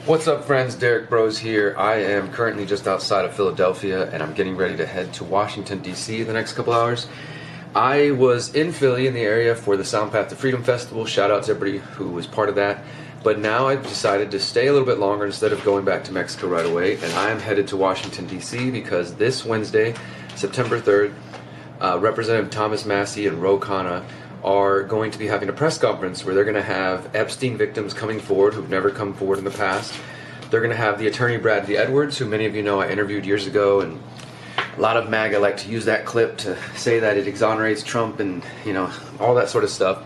What's up, friends? Derrick Broze here. I am currently just outside of Philadelphia and I'm getting ready to head to Washington, D.C. in the next couple hours. I was in Philly in the area for the Sound Path to Freedom Festival. Shout out to everybody who was part of that. But now I've decided to stay a little bit longer instead of going back to Mexico right away. And I am headed to Washington, D.C. because this Wednesday, September 3rd, Representative Thomas Massie and Khanna are going to be having a press conference where they're going to have Epstein victims coming forward who've never come forward in the past. They're going to have the attorney Bradley Edwards, who many of you know I interviewed years ago, and a lot of MAGA like to use that clip to say that it exonerates Trump and, you know, all that sort of stuff.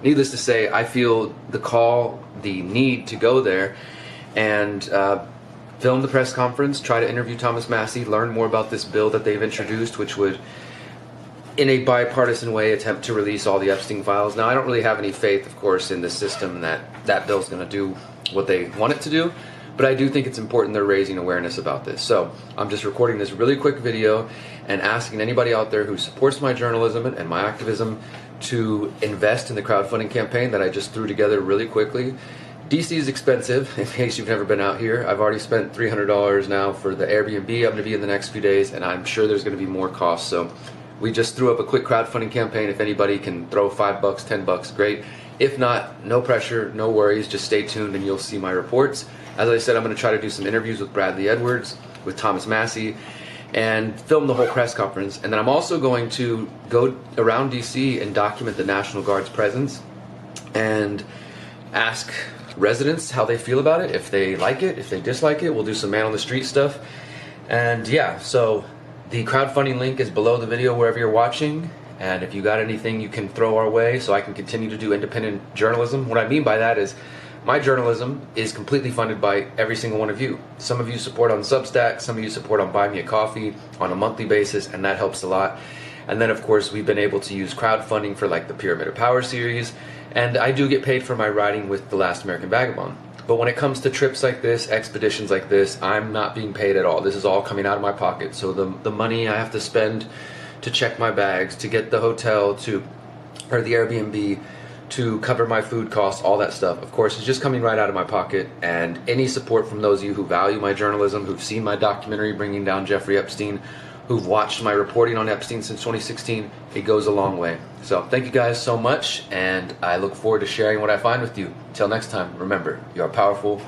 Needless to say, I feel the call, the need to go there and film the press conference, try to interview Thomas Massie, learn more about this bill that they've introduced, which would, in a bipartisan way, attempt to release all the Epstein files. Now, I don't really have any faith, of course, in the system that that bill's going to do what they want it to do, but I do think it's important they're raising awareness about this. So I'm just recording this really quick video and asking anybody out there who supports my journalism and my activism to invest in the crowdfunding campaign that I just threw together really quickly. DC is expensive, in case you've never been out here. I've already spent $300 now for the Airbnb I'm going to be in the next few days, and I'm sure there's going to be more costs. So we just threw up a quick crowdfunding campaign. If anybody can throw $5, $10, great. If not, no pressure, no worries. Just stay tuned and you'll see my reports. As I said, I'm going to try to do some interviews with Bradley Edwards, with Thomas Massie, and film the whole press conference. And then I'm also going to go around DC and document the National Guard's presence and ask residents how they feel about it, if they like it, if they dislike it. We'll do some man on the street stuff. And yeah, so the crowdfunding link is below the video wherever you're watching, and if you got anything you can throw our way so I can continue to do independent journalism. What I mean by that is my journalism is completely funded by every single one of you. Some of you support on Substack, some of you support on Buy Me a Coffee on a monthly basis, and that helps a lot. And then of course we've been able to use crowdfunding for like the Pyramid of Power series, and I do get paid for my writing with The Last American Vagabond. But when it comes to trips like this, expeditions like this, I'm not being paid at all. This is all coming out of my pocket. So the money I have to spend to check my bags, to get the hotel, or the Airbnb, to cover my food costs, all that stuff, of course, is just coming right out of my pocket. And any support from those of you who value my journalism, who've seen my documentary Bringing Down Jeffrey Epstein, who've watched my reporting on Epstein since 2016, it goes a long way. So thank you guys so much, and I look forward to sharing what I find with you. Till next time, remember, you are powerful.